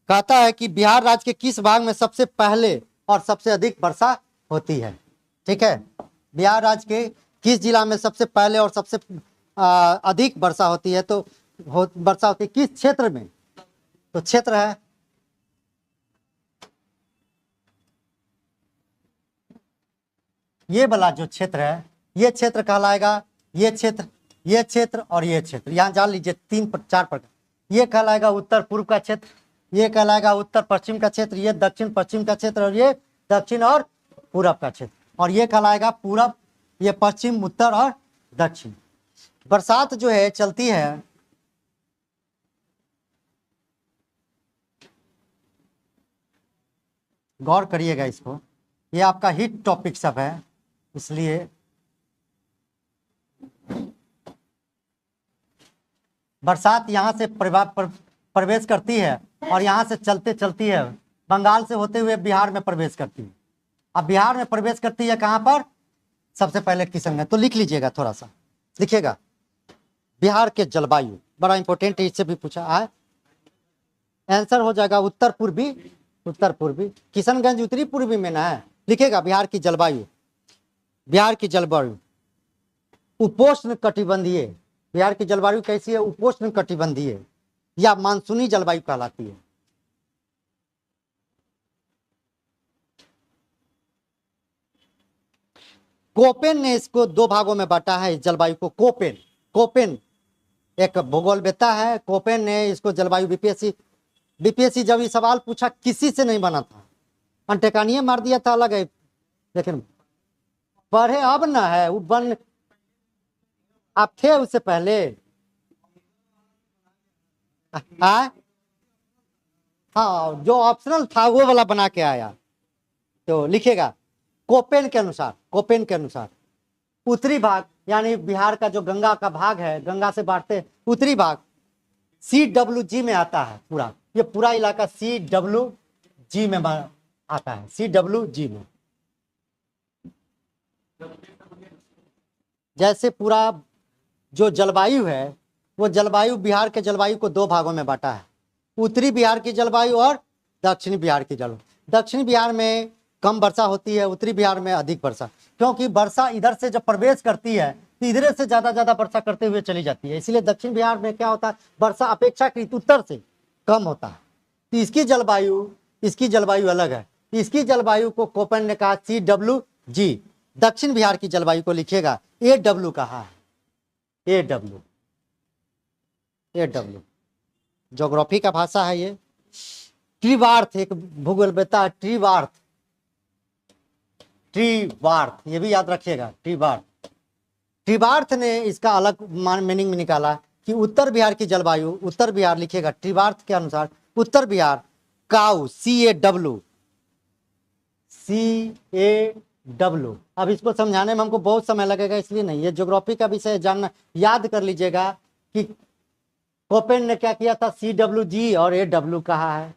कहता है कि बिहार राज्य के किस भाग में सबसे पहले और सबसे अधिक वर्षा होती है। ठीक है, बिहार राज्य के किस जिला में सबसे पहले और सबसे अधिक वर्षा होती है, तो वर्षा होती है किस क्षेत्र में, तो क्षेत्र है ये वाला जो क्षेत्र है, ये क्षेत्र कहलाएगा, ये क्षेत्र, ये क्षेत्र और ये क्षेत्र, यहां जान लीजिए 3-4 प्रकार। ये कहलाएगा उत्तर पूर्व का क्षेत्र, ये कहलाएगा उत्तर पश्चिम का क्षेत्र, ये दक्षिण पश्चिम का क्षेत्र और ये दक्षिण और पूरब का क्षेत्र, और ये कहलाएगा पूरब, ये पश्चिम, उत्तर और दक्षिण। बरसात जो है चलती है गौर करिएगा इसको, ये आपका हिट टॉपिक सब है, इसलिए बरसात यहां से प्रवेश करती है और यहां से चलते चलती है बंगाल से होते हुए बिहार में प्रवेश करती है। अब बिहार में प्रवेश करती है कहां पर, सबसे पहले किशनगंज। तो लिख लीजिएगा, थोड़ा सा लिखिएगा, बिहार के जलवायु बड़ा इंपॉर्टेंट है, इससे भी पूछा है। आंसर हो जाएगा उत्तर पूर्वी, उत्तर पूर्वी। किशनगंज उत्तरी पूर्वी में ना है, लिखेगा बिहार की जलवायु, बिहार की जलवायु उपोष्ण कटिबंधीय। बिहार की जलवायु कैसी है, उपोष्ण कटिबंधीय या मानसूनी जलवायु कहलाती है। कोपेन ने इसको 2 भागों में बांटा है, इस जलवायु को। कोपेन, कोपेन एक भूगोलवेत्ता है, कोपेन ने इसको जलवायु, बीपीएससी जब ये सवाल पूछा किसी से नहीं बना था, अंटेकानिये मार दिया था अलग है, लेकिन पढ़े अब ना है वो बन, आप थे उससे पहले। हाँ, जो ऑप्शनल था वो वाला बना के आया। तो लिखेगा कोपेन के अनुसार, कोपेन के अनुसार उत्तरी भाग यानी बिहार का जो गंगा का भाग है, गंगा से बांटते उत्तरी भाग CWG में आता है। पूरा ये पूरा इलाका CWG में आता है, CWG में। जैसे पूरा जो जलवायु है वो जलवायु बिहार के जलवायु को 2 भागों में बांटा है, उत्तरी बिहार की जलवायु और दक्षिणी बिहार की जलवायु। दक्षिणी बिहार में कम वर्षा होती है, उत्तरी बिहार में अधिक वर्षा, क्योंकि वर्षा इधर से जब प्रवेश करती है तो इधर से ज्यादा वर्षा करते हुए चली जाती है, इसलिए दक्षिण बिहार में क्या होता है, वर्षा अपेक्षाकृत उत्तर से कम होता है। तो इसकी जलवायु अलग है, इसकी जलवायु को कोपेन ने कहा CWG। दक्षिण बिहार की जलवायु को लिखिएगा AW कहा है, AW, AW ज्योग्राफी का भाषा है ये। ट्रीवार्थ एक भूगोलवेत्ता है, ट्रीवार्थ, ट्रीवार्थ ये भी याद रखिएगा, ट्रीवार्थ। ट्रीवार्थ ने इसका अलग मीनिंग में निकाला कि उत्तर बिहार की जलवायु, उत्तर बिहार लिखिएगा ट्रीवार्थ के अनुसार उत्तर बिहार काऊ, CAW। अब इसको समझाने में हमको बहुत समय लगेगा, इसलिए नहीं, ये ज्योग्राफी का विषय जानना, याद कर लीजिएगा कि कोपेन ने क्या किया था, CWG और AW कहा है।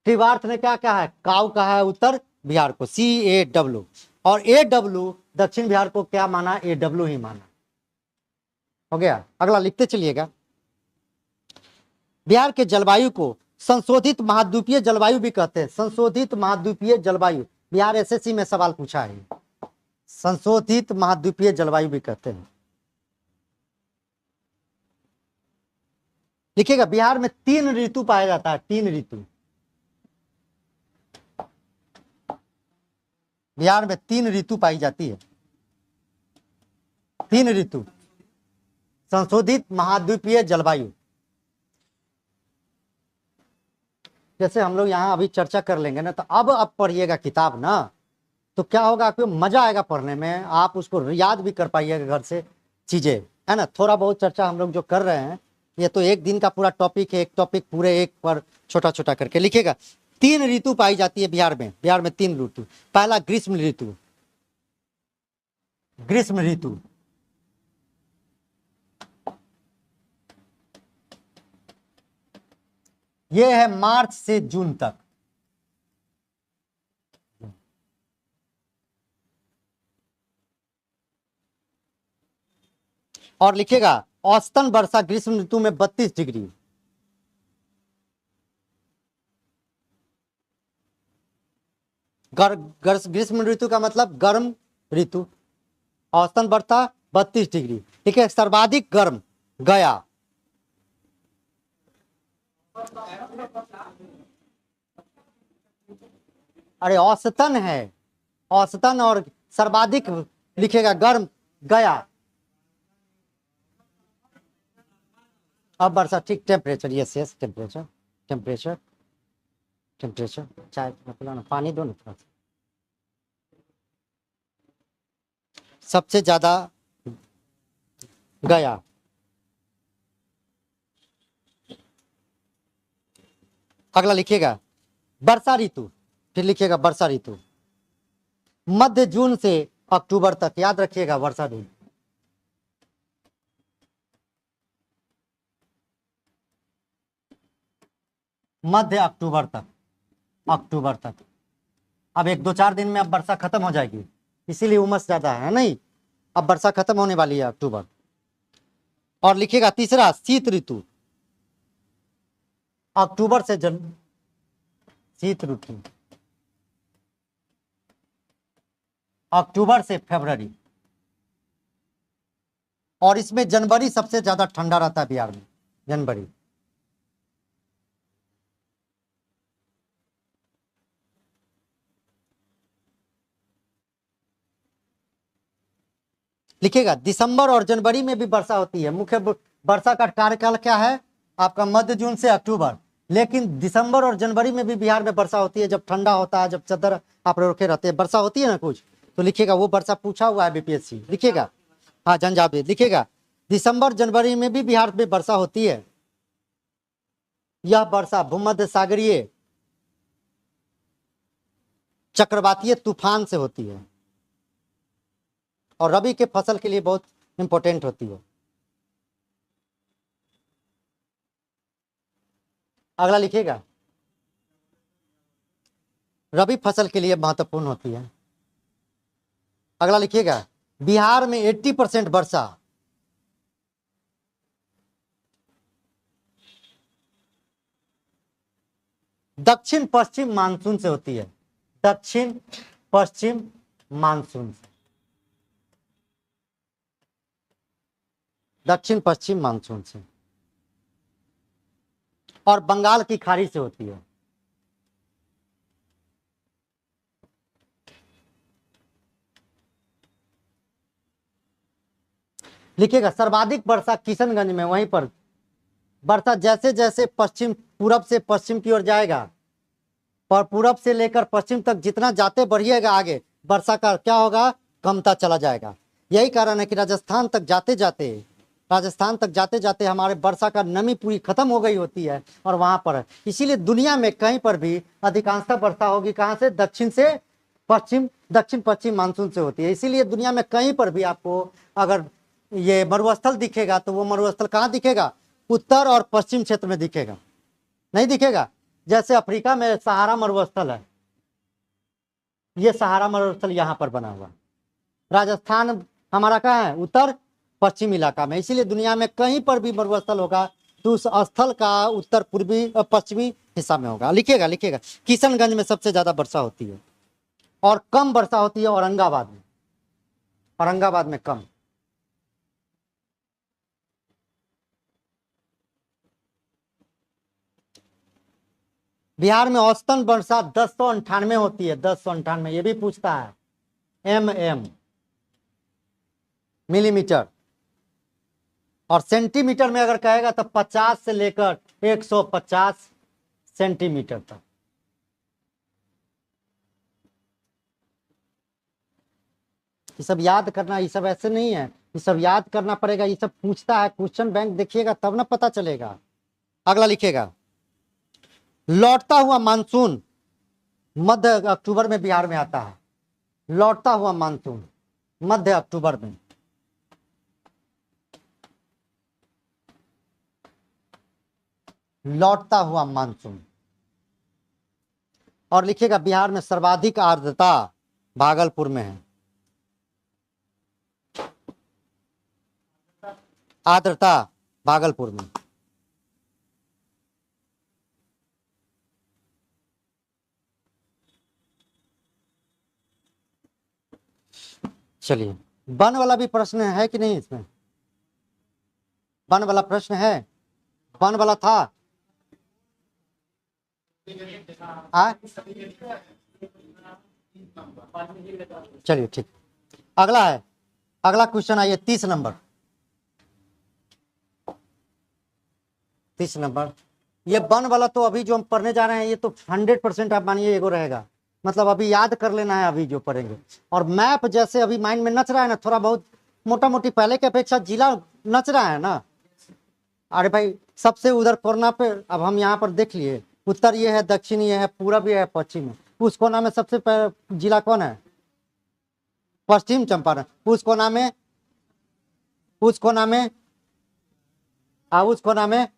ट्रीवार्थ ने क्या कहा है, काऊ कहा है उत्तर बिहार को, CAW, और AW दक्षिण बिहार को क्या माना, AW ही माना। हो गया, अगला लिखते चलिएगा। बिहार के जलवायु को संशोधित महाद्वीपीय जलवायु भी कहते हैं, संशोधित महाद्वीपीय जलवायु, बिहार SSC में सवाल पूछा है, संशोधित महाद्वीपीय जलवायु भी कहते हैं। लिखिएगा बिहार में 3 ऋतु पाया जाता है, 3 ऋतु, बिहार में 3 ऋतु पाई जाती है, 3 ऋतु, संशोधित महाद्वीपीय जलवायु। जैसे हम लोग यहाँ अभी चर्चा कर लेंगे ना, तो अब आप पढ़िएगा किताब ना, तो क्या होगा, आपको मजा आएगा पढ़ने में, आप उसको याद भी कर पाइएगा घर से चीजें, है ना। थोड़ा बहुत चर्चा हम लोग जो कर रहे हैं, ये तो एक दिन का पूरा टॉपिक है, एक टॉपिक पूरे एक पर छोटा छोटा करके लिखिएगा। 3 ऋतु पाई जाती है बिहार में, बिहार में 3 ऋतु। पहला ग्रीष्म ऋतु, ग्रीष्म ऋतु, ये है मार्च से जून तक, और लिखिएगा औसतन वर्षा ग्रीष्म ऋतु में 32 डिग्री, ग्रीष्म ऋतु का मतलब गर्म ऋतु। औसतन वर्षा 32 डिग्री। ठीक है, सर्वाधिक गर्म गया। अरे औसतन है, औसतन और सर्वाधिक लिखेगा गर्म गया। अब वर्षा, ठीक, temperature, yes yes, temperature temperature temperature. चाय पिलाना, पानी दो ना थोड़ा सा। सबसे ज्यादा गया। अगला लिखिएगा वर्षा ऋतु, फिर लिखिएगा वर्षा ऋतु मध्य जून से अक्टूबर तक, याद रखिएगा वर्षा ऋतु। मध्य अक्टूबर तक, अक्टूबर तक। अब 1-2-4 दिन में अब वर्षा खत्म हो जाएगी, इसीलिए उमस ज्यादा है नहीं। अब वर्षा खत्म होने वाली है अक्टूबर। और लिखिएगा तीसरा शीत ऋतु, अक्टूबर से शीत ऋतु अक्टूबर से फरवरी। और इसमें जनवरी सबसे ज्यादा ठंडा रहता है बिहार में, जनवरी। लिखिएगा दिसंबर और जनवरी में भी वर्षा होती है। मुख्य वर्षा का कार्यकाल क्या है आपका, मध्य जून से अक्टूबर। लेकिन दिसंबर और जनवरी में भी बिहार में वर्षा होती है, जब ठंडा होता है, जब चादर आप रखे रहते हैं, वर्षा होती है ना कुछ। तो लिखिएगा वो वर्षा पूछा हुआ है बीपीएससी, लिखिएगा। हाँ, जनजाति लिखिएगा दिसंबर जनवरी में भी बिहार में वर्षा होती है। यह वर्षा भूमध्य सागरीय चक्रवातीय तूफान से होती है और रबी के फसल के लिए बहुत इंपॉर्टेंट होती है। अगला लिखिएगा रबी फसल के लिए महत्वपूर्ण होती है। अगला लिखिएगा बिहार में 80% वर्षा दक्षिण पश्चिम मानसून से होती है, दक्षिण पश्चिम मानसून से, दक्षिण पश्चिम मानसून से, और बंगाल की खाड़ी से होती है। लिखिएगा सर्वाधिक वर्षा किशनगंज में, वहीं पर वर्षा जैसे जैसे पश्चिम पूरब से पश्चिम की ओर जाएगा, पर पूरब से लेकर पश्चिम तक जितना जाते बढ़िएगा आगे, वर्षा का क्या होगा, कमता चला जाएगा। यही कारण है कि राजस्थान तक जाते जाते हमारे वर्षा का नमी पूरी खत्म हो गई होती है और वहां पर, इसीलिए दुनिया में कहीं पर भी अधिकांशतः वर्षा होगी कहां से, दक्षिण से पश्चिम, दक्षिण पश्चिम मानसून से होती है। इसीलिए दुनिया में कहीं पर भी आपको अगर ये मरुस्थल दिखेगा तो वो मरुस्थल कहाँ दिखेगा, उत्तर और पश्चिम क्षेत्र में दिखेगा, नहीं दिखेगा। जैसे अफ्रीका में सहारा मरुस्थल है, ये सहारा मरुस्थल यहाँ पर बना हुआ। राजस्थान हमारा कहाँ है, उत्तर पश्चिम इलाका में। इसीलिए दुनिया में कहीं पर भी मरुस्थल होगा तो उस स्थल का उत्तर पूर्वी पश्चिमी हिस्सा में होगा। लिखिएगा लिखिएगा किशनगंज में सबसे ज्यादा वर्षा होती है और कम वर्षा होती है औरंगाबाद में, औरंगाबाद में कम। बिहार में औसतन वर्षा 1098 होती है, 1098, ये भी पूछता है, mm मिलीमीटर। और सेंटीमीटर में अगर कहेगा तो 50 से लेकर 150 सेंटीमीटर तक। ये सब याद करना, ये सब ऐसे नहीं है, ये सब याद करना पड़ेगा, ये सब पूछता है, क्वेश्चन बैंक देखिएगा तब ना पता चलेगा। अगला लिखिएगा लौटता हुआ मानसून मध्य अक्टूबर में बिहार में आता है, लौटता हुआ मानसून मध्य अक्टूबर में। लौटता हुआ मानसून। और लिखिएगा बिहार में सर्वाधिक आर्द्रता भागलपुर में है, आर्द्रता भागलपुर में। चलिए, वन वाला भी प्रश्न है कि नहीं इसमें? वन वाला प्रश्न है, वन वाला था। चलिए ठीक, अगला है, अगला क्वेश्चन आइए 30 नंबर। 30 नंबर, ये वन वाला तो अभी जो हम पढ़ने जा रहे हैं ये तो 100% आप मानिए एगो रहेगा, मतलब अभी याद कर लेना है अभी जो पढ़ेंगे। और मैप जैसे अभी माइंड में नच रहा है ना, थोड़ा बहुत मोटा मोटी पहले के अपेक्षा जिला नच रहा है ना। अरे भाई सबसे उधर कोना पे, अब हम यहाँ पर देख लिए, उत्तर ये है, दक्षिण ये है, पूरब ये है, पश्चिम है। उस कोना में सबसे जिला कौन है? पश्चिम चंपारण। उस कोना में, उस कोना में, उस कोना में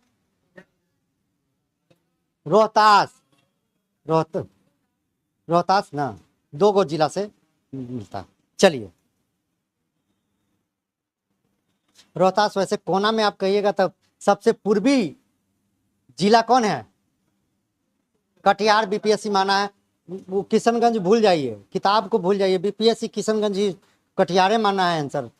रोहतास। रोहतास ना, 2 गो जिला से मिलता है। चलिए, रोहतास वैसे कोना में आप कहिएगा तो सबसे पूर्वी जिला कौन है? कटिहार बीपीएससी माना है। वो किशनगंज भूल जाइए, किताब को भूल जाइए, बीपीएससी किशनगंज ही कटिहारे माना है आंसर।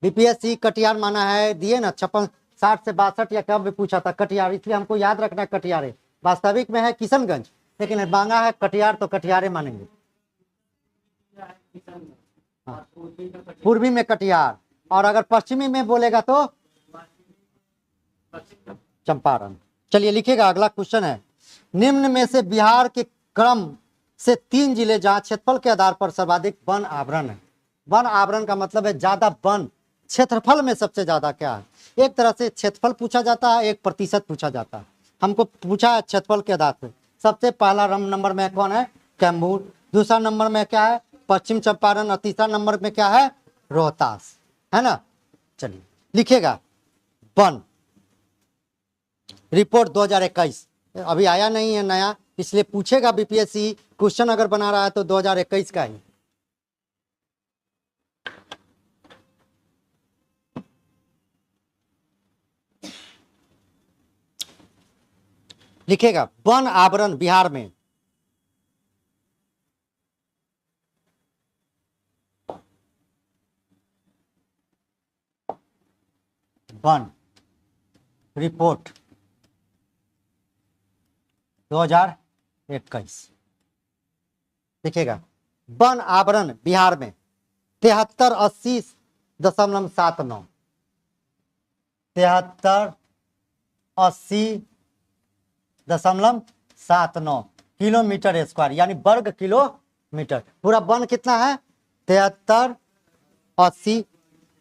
बीपीएससी कटिहार माना है, दिए ना 56, 60 से 62 या कब भी पूछा था कटिहार, इसलिए हमको याद रखना है कटिहार। वास्तविक में है किशनगंज, लेकिन मांगा है कटिहार तो कटिहारे मानेंगे। हाँ, पूर्वी में कटिहार, और अगर पश्चिमी में बोलेगा तो चंपारण। चलिए लिखिएगा, अगला क्वेश्चन है, निम्न में से बिहार के क्रम से 3 जिले जहां क्षेत्रफल के आधार पर सर्वाधिक वन आवरण है। वन आवरण का मतलब है ज्यादा वन, क्षेत्रफल में सबसे ज्यादा क्या है? एक तरह से क्षेत्रफल पूछा जाता है, एक प्रतिशत पूछा जाता है। हमको पूछा है क्षेत्रफल के आधार पर। सबसे पहला नंबर में कौन है? कैमूर। दूसरा नंबर में क्या है? पश्चिम चंपारण। और तीसरा नंबर में क्या है? रोहतास, है ना। चलिए लिखिएगा, वन रिपोर्ट 2021 अभी आया नहीं है नया, इसलिए पूछेगा बीपीएससी क्वेश्चन अगर बना रहा है तो 2021 का ही। लिखेगा, वन आवरण बिहार में वन रिपोर्ट 2021। लिखेगा, वन आवरण बिहार में 7380.79, 7380.79 किलोमीटर स्क्वायर, यानी वर्ग किलोमीटर। पूरा वन कितना है? 7380।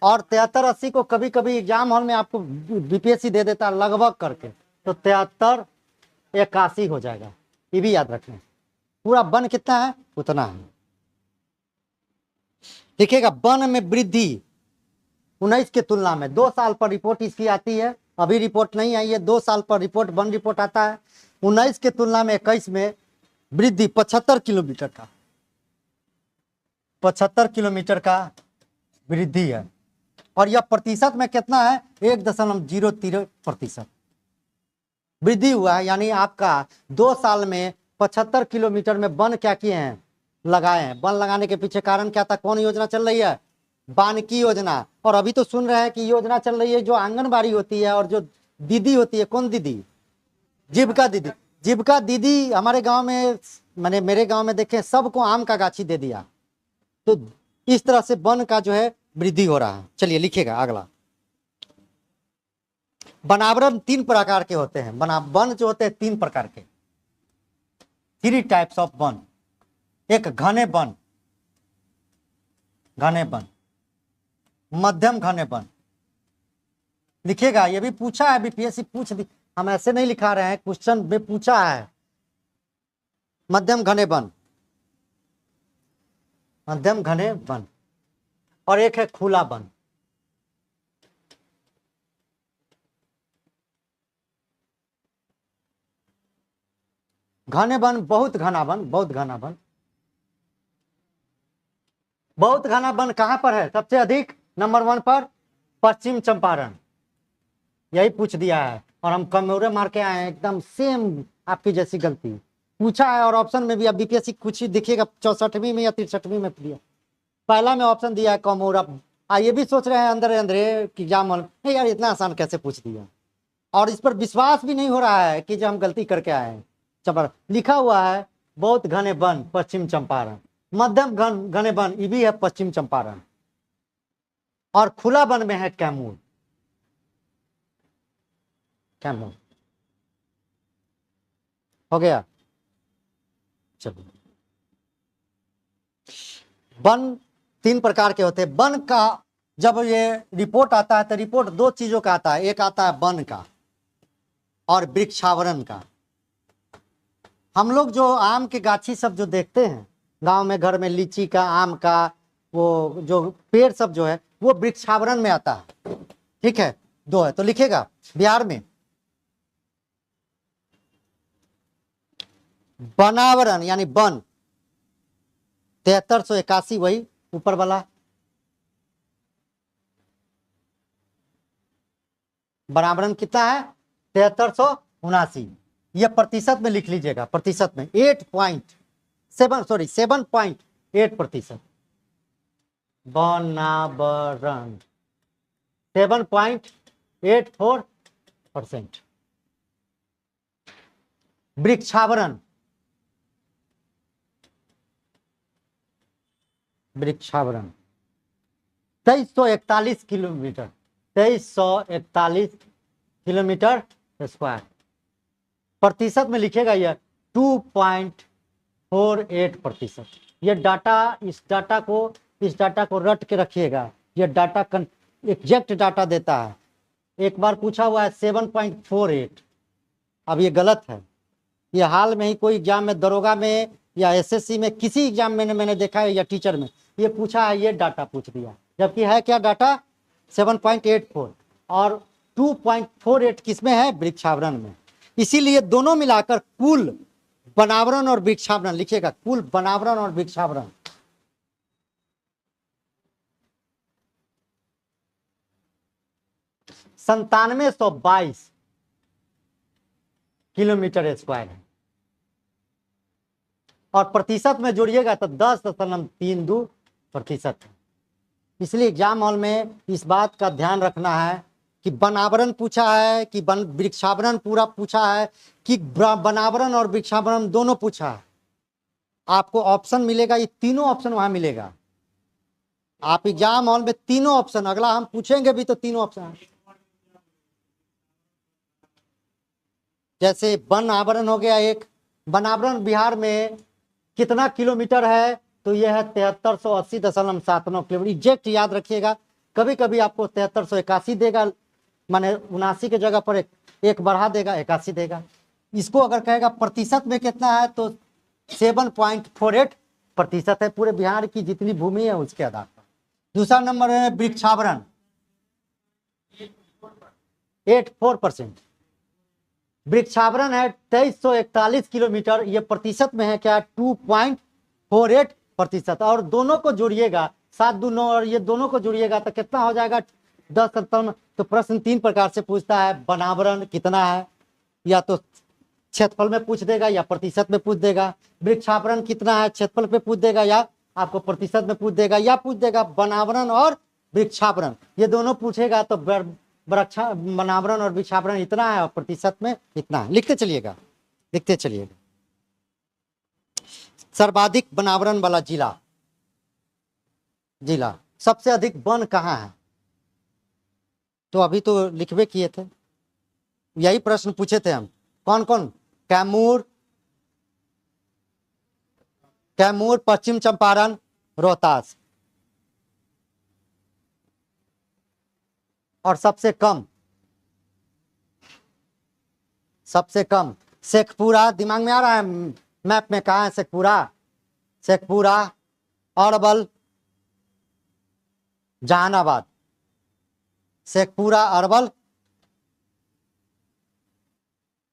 और 7380 को कभी कभी एग्जाम हॉल में आपको बीपीएससी दे देता है लगभग करके, तो 7381 हो जाएगा, ये भी याद रखें। पूरा वन कितना है? उतना है। देखिएगा, वन में वृद्धि 19 के तुलना में 2 साल पर रिपोर्ट इसकी आती है, अभी रिपोर्ट नहीं आई है, 2 साल पर रिपोर्ट वन रिपोर्ट आता है। 19 के तुलना में 21 में वृद्धि 75 किलोमीटर का, 75 किलोमीटर का वृद्धि है। और यह प्रतिशत में कितना है? 1.03% वृद्धि हुआ है। यानी आपका 2 साल में 75 किलोमीटर में वन क्या किए हैं? लगाए हैं। वन लगाने के पीछे कारण क्या था? कौन योजना चल रही है? वानिकी योजना। और अभी तो सुन रहे हैं कि योजना चल रही है जो आंगनबाड़ी होती है और जो दीदी होती है, कौन दीदी? जीविका दीदी। जीविका दीदी हमारे गांव में, मैंने मेरे गांव में देखे, सबको आम का गाछी दे दिया। तो इस तरह से वन का जो है वृद्धि हो रहा है। चलिए लिखिएगा अगला, वनावरण 3 प्रकार के होते हैं। वन जो होते हैं 3 प्रकार के, 3 टाइप्स ऑफ वन। एक घने वन, घने वन, मध्यम घने वन। लिखिएगा, ये भी पूछा है बीपीएससी, पूछ दी, हम ऐसे नहीं लिखा रहे हैं, क्वेश्चन में पूछा है। मध्यम घने वन, मध्यम घने वन। और एक है खुला वन। घने वन, बहुत घना वन, बहुत घना वन। बहुत घना वन कहां पर है सबसे अधिक? नंबर 1 पर पश्चिम चंपारण, यही पूछ दिया है। और हम कमोरे मार के आए हैं, एकदम सेम आपकी जैसी गलती पूछा है। और ऑप्शन में भी अब बीपीएससी कुछ ही दिखेगा 64वीं में या 63वीं में दिया। पहला में ऑप्शन दिया है कैमूर। अब ये भी सोच रहे हैं अंदर अंदर कि एग्जाम हॉल नहीं यार इतना आसान कैसे पूछ दिया, और इस पर विश्वास भी नहीं हो रहा है कि जो हम गलती करके आए हैं। चंपारण लिखा हुआ है बहुत घने वन पश्चिम चंपारण, मध्यम घने वन ये भी है पश्चिम चंपारण, और खुला वन में है कैमूर। कैमूर हो गया। चलो वन 3 प्रकार के होते हैं। वन का जब ये रिपोर्ट आता है तो रिपोर्ट 2 चीजों का आता है, एक आता है वन का और वृक्षावरण का। हम लोग जो आम के गाछी सब जो देखते हैं गांव में, घर में लीची का, आम का, वो जो पेड़ सब जो है वो वृक्षावरण में आता है। ठीक है, 2 है तो लिखेगा बिहार में वनावरण यानी वन 7381, वही ऊपर वाला। वनावरण कितना है 7379, ये प्रतिशत में लिख लीजिएगा, प्रतिशत में 7.8%। वनावरण 7.84%। वृक्षावरण 2341 किलोमीटर, 2341 किलोमीटर स्क्वायर। प्रतिशत में लिखेगा यह 2.48%। यह डाटा, इस डाटा को रट के रखिएगा। यह डाटा एग्जैक्ट डाटा देता है। एक बार पूछा हुआ है 7.48, अब ये गलत है। ये हाल में ही कोई एग्जाम में, दरोगा में या एसएससी में, किसी एग्जाम में मैंने देखा है, या टीचर में ये पूछा है, ये डाटा पूछ दिया, जबकि है क्या डाटा 7.84 और 2.48 किसमें है वृक्षावरण में। इसीलिए दोनों मिलाकर कुल वनावरण और वृक्षावरण लिखिएगा, कुल वनावरण और वृक्षावरण 9722 किलोमीटर स्क्वायर है। और प्रतिशत में जोड़िएगा तो 10.32% है। इसलिए एग्जाम हॉल में इस बात का ध्यान रखना है कि वनावरण पूछा है कि वृक्षावरण पूरा पूछा है कि वनावरण और वृक्षावरण दोनों पूछा है। आपको ऑप्शन मिलेगा, ये तीनों ऑप्शन वहां मिलेगा। आप एग्जाम हॉल में तीनों ऑप्शन, अगला हम पूछेंगे भी तो तीनों ऑप्शन है। जैसे वन आवरण हो गया एक, वनावरण बिहार में कितना किलोमीटर है, तो यह है 7380.79 किलोमीटर। एग्जैक्ट याद रखिएगा, कभी कभी आपको 7381 देगा, माने 79 के जगह पर एक बढ़ा देगा, 81 देगा। इसको अगर कहेगा प्रतिशत में कितना है तो 7.48% है पूरे बिहार की जितनी भूमि है उसके आधार पर। दूसरा नंबर है वृक्षावरण 84%। वृक्षावरण है 2341 किलोमीटर, ये प्रतिशत में है क्या 2.48%। और दोनों को जोड़िएगा 7×2 और ये दोनों को जोड़िएगा तो कितना हो जाएगा 10.57। तो प्रश्न 3 प्रकार से पूछता है, वनावरण कितना है, या तो क्षेत्रफल में पूछ देगा या प्रतिशत में पूछ देगा। वृक्षावरण कितना है क्षेत्रफल पे पूछ देगा या आपको प्रतिशत में पूछ देगा, या पूछ देगा वनावरण और वृक्षावरण, ये दोनों पूछेगा तो वनावरण और वृक्षावरण इतना है और प्रतिशत में इतना है। लिखते चलिएगा, लिखते चलिएगा। सर्वाधिक वनावरण वाला जिला सबसे अधिक वन कहाँ है, तो अभी तो लिखवे किए थे, यही प्रश्न पूछे थे हम। कौन कौन, कैमूर, पश्चिम चंपारण, रोहतास। और सबसे कम शेखपुरा, दिमाग में आ रहा है मैप में कहाँ है शेखपुरा, अरवल, जहानाबाद। शेखपुरा, अरवल,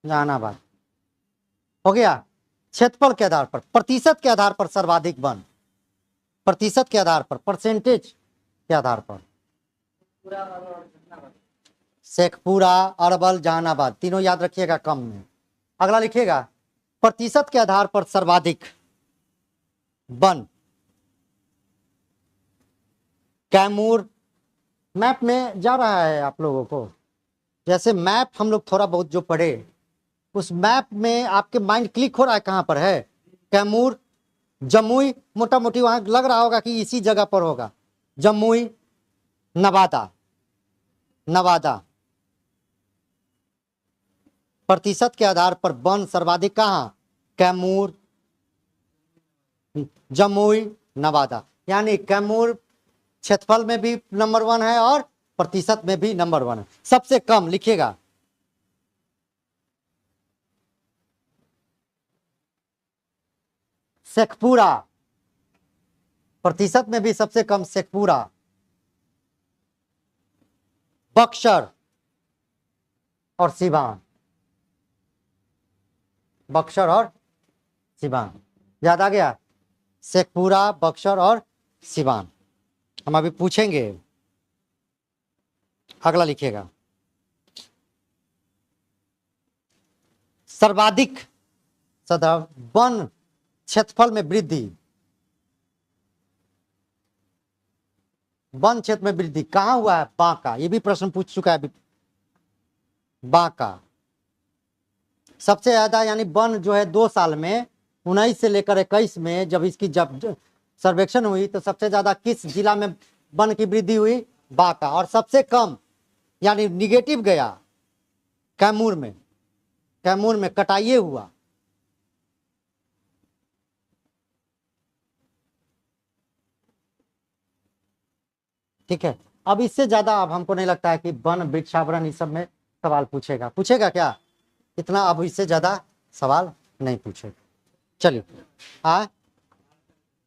जहानाबाद हो गया। क्षेत्रफल के आधार पर, प्रतिशत के आधार पर सर्वाधिक वन, प्रतिशत के आधार पर, परसेंटेज के आधार पर शेखपुरा, अरवल, जहानाबाद तीनों याद रखिएगा कम में। अगला लिखिएगा प्रतिशत के आधार पर सर्वाधिक वन, कैमूर। मैप में जा रहा है आप लोगों को, जैसे मैप हम लोग थोड़ा बहुत जो पढ़े, उस मैप में आपके माइंड क्लिक हो रहा है कहाँ पर है? कैमूर, जमुई, मोटा मोटी वहां लग रहा होगा कि इसी जगह पर होगा। जमुई, नवादा। नवादा प्रतिशत के आधार पर वन सर्वाधिक कहाँ? कैमूर, जमुई, नवादा। यानी कैमूर क्षेत्रफल में भी नंबर 1 है और प्रतिशत में भी नंबर 1 है। सबसे कम लिखिएगा शेखपुरा, प्रतिशत में भी सबसे कम शेखपुरा। बक्सर और सिवान, बक्सर और सिवान। याद आ गया? शेखपुरा, बक्सर और सिवान। हम अभी पूछेंगे, अगला लिखिएगा। सर्वाधिक वन क्षेत्रफल में वृद्धि, वन क्षेत्र में वृद्धि कहां हुआ है? बांका। ये भी प्रश्न पूछ चुका है बांका। सबसे ज्यादा यानी वन जो है 2 साल में 19 से लेकर 21 में जब इसकी सर्वेक्षण हुई तो सबसे ज्यादा किस जिला में वन की वृद्धि हुई? बांका। और सबसे कम यानी निगेटिव गया कैमूर में। कैमूर में कटाइए हुआ। ठीक है, अब इससे ज्यादा अब हमको नहीं लगता है कि वन वृक्षावरण इस सब में सवाल पूछेगा क्या? इतना अब इससे ज्यादा सवाल नहीं पूछेगा। चलिए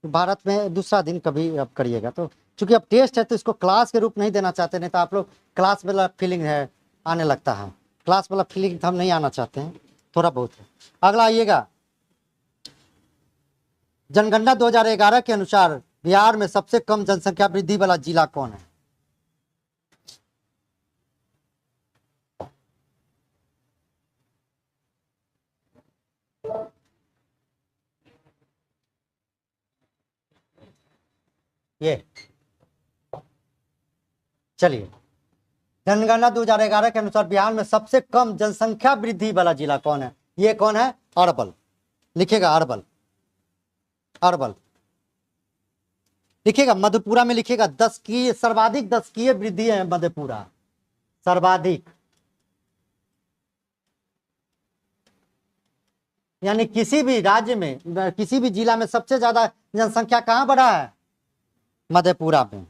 भारत में दूसरा दिन कभी अब करिएगा, तो चूंकि अब टेस्ट है तो इसको क्लास के रूप नहीं देना चाहते, नहीं तो आप लोग क्लास वाला फीलिंग है आने लगता है। क्लास वाला फीलिंग हम नहीं आना चाहते हैं, थोड़ा बहुत है। अगला आइएगा, जनगणना 2011 के अनुसार बिहार में सबसे कम जनसंख्या वृद्धि वाला जिला कौन है? ये चलिए, जनगणना 2011 के अनुसार बिहार में सबसे कम जनसंख्या वृद्धि वाला जिला कौन है? ये कौन है? अरवल। लिखिएगा अरवल। अरवल लिखिएगा। मधेपुरा में लिखिएगा दशकीय, सर्वाधिक दशकीय वृद्धि है मधेपुरा, सर्वाधिक। यानी किसी भी राज्य में, किसी भी जिला में सबसे ज्यादा जनसंख्या कहां बढ़ा है? मधेपुरा में।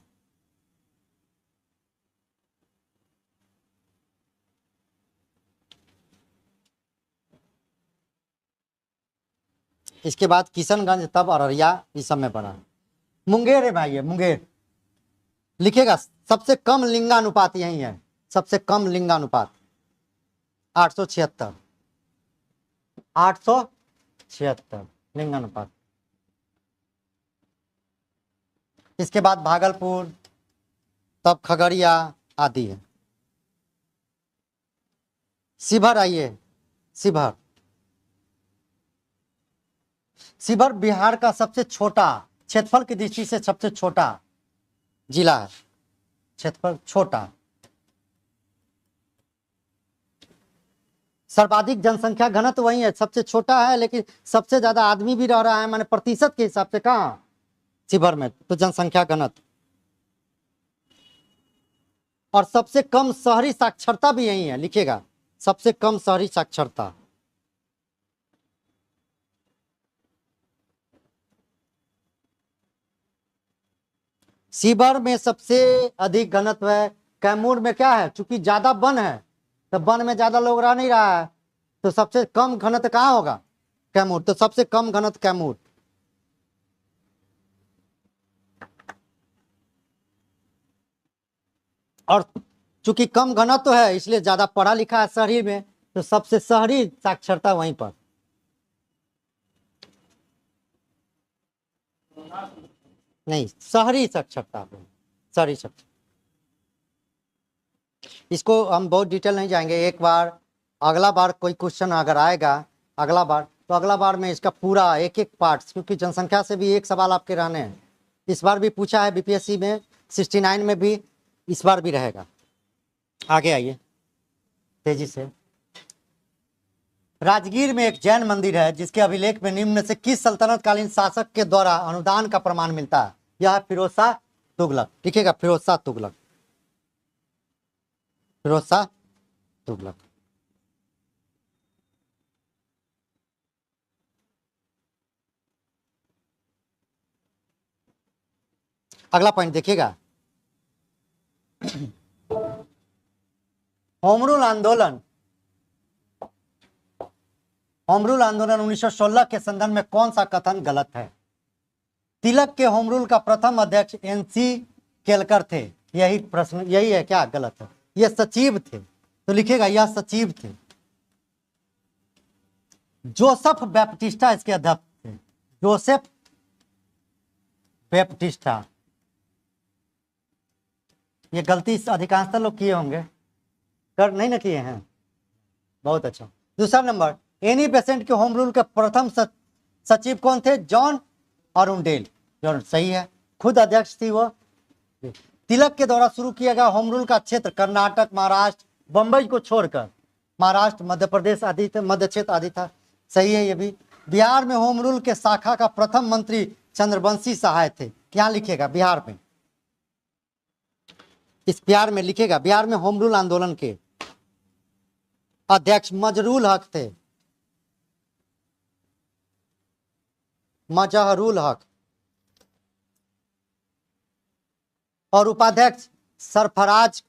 इसके बाद किशनगंज, तब अररिया, इस सब में बढ़ा। मुंगेर है भाई, मुंगेर लिखिएगा। सबसे कम लिंगानुपात यही है, सबसे कम लिंगानुपात 876। 876 लिंगानुपात। इसके बाद भागलपुर, तब खगड़िया आदि है। शिवहर आइए, शिवहर। शिवहर बिहार का सबसे छोटा, क्षेत्रफल की दृष्टि से सबसे छोटा जिला है, क्षेत्रफल छोटा। सर्वाधिक जनसंख्या घनत्व वही है, सबसे छोटा है, लेकिन सबसे ज्यादा आदमी भी रह रहा है, माने प्रतिशत के हिसाब से कहाँ? शिवहर में। तो जनसंख्या घनत्व। और सबसे कम शहरी साक्षरता भी यही है, लिखिएगा सबसे कम शहरी साक्षरता। शिवहर में सबसे अधिक घनत्व है। कैमूर में क्या है? चूंकि ज्यादा वन है तो वन में ज्यादा लोग रह नहीं रहा है, तो सबसे कम घनत्व कहाँ होगा? कैमूर। तो सबसे कम घनत्व कैमूर। और चूंकि कम घनत्व है इसलिए ज्यादा पढ़ा लिखा है शहरी में, तो सबसे शहरी साक्षरता वहीं पर। नहीं, शहरी साक्षरता, शहरी साक्षरता। इसको हम बहुत डिटेल नहीं जाएंगे, एक बार अगला बार कोई क्वेश्चन अगर आएगा अगला बार, तो अगला बार में इसका पूरा एक एक पार्ट, क्योंकि जनसंख्या से भी एक सवाल आपके रहने हैं। इस बार भी पूछा है बीपीएससी में 69 में भी इस बार भी रहेगा। आगे आइए तेजी से। राजगीर में एक जैन मंदिर है जिसके अभिलेख में निम्न से किस सल्तनत कालीन शासक के द्वारा अनुदान का प्रमाण मिलता है? यह है फिरोज शाह तुगलक। लिखिएगा फिरोज शाह तुगलक, फिरोज शाह तुगलक। अगला पॉइंट देखिएगा, होम रूल आंदोलन। होम रूल आंदोलन 1916 के संदर्भ में कौन सा कथन गलत है? तिलक के होम रूल का प्रथम अध्यक्ष एनसी केलकर थे। यही प्रश्न, यही है क्या? गलत है, ये सचिव थे। तो लिखिएगा यह सचिव थे। जोसेफ बैप्टिस्टा इसके अध्यक्ष थे। Joseph Baptista. ये गलती अधिकांशतः लोग किए होंगे, कर नहीं ना किए हैं? बहुत अच्छा। दूसरा नंबर, एनी बेसेंट के होम रूल के प्रथम सचिव कौन थे? John Arundel. जॉन सही है, खुद अध्यक्ष थी वो। तिलक के द्वारा शुरू किया गया होम रूल का क्षेत्र कर्नाटक, महाराष्ट्र, बंबई को छोड़कर महाराष्ट्र, मध्य प्रदेश आदि, मध्य क्षेत्र आदि था। सही है ये भी। बिहार में होम रूल के शाखा का प्रथम मंत्री चंद्रवंशी सहाय थे। क्या लिखेगा बिहार में? इस बिहार में लिखेगा, बिहार में होम रूल आंदोलन के अध्यक्ष मजरूल हक थे। मजहरुल हक। और उपाध्यक्ष सरफराज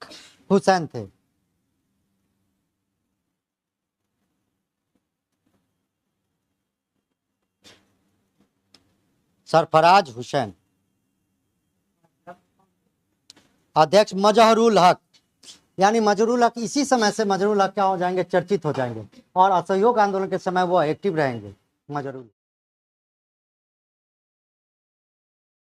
हुसैन थे। सरफराज हुसैन। अध्यक्ष मजहरुल हक, यानी मजरूल हक। इसी समय से मजरूल हक क्या हो जाएंगे? चर्चित हो जाएंगे। और असहयोग आंदोलन के समय वो एक्टिव रहेंगे मजरूल।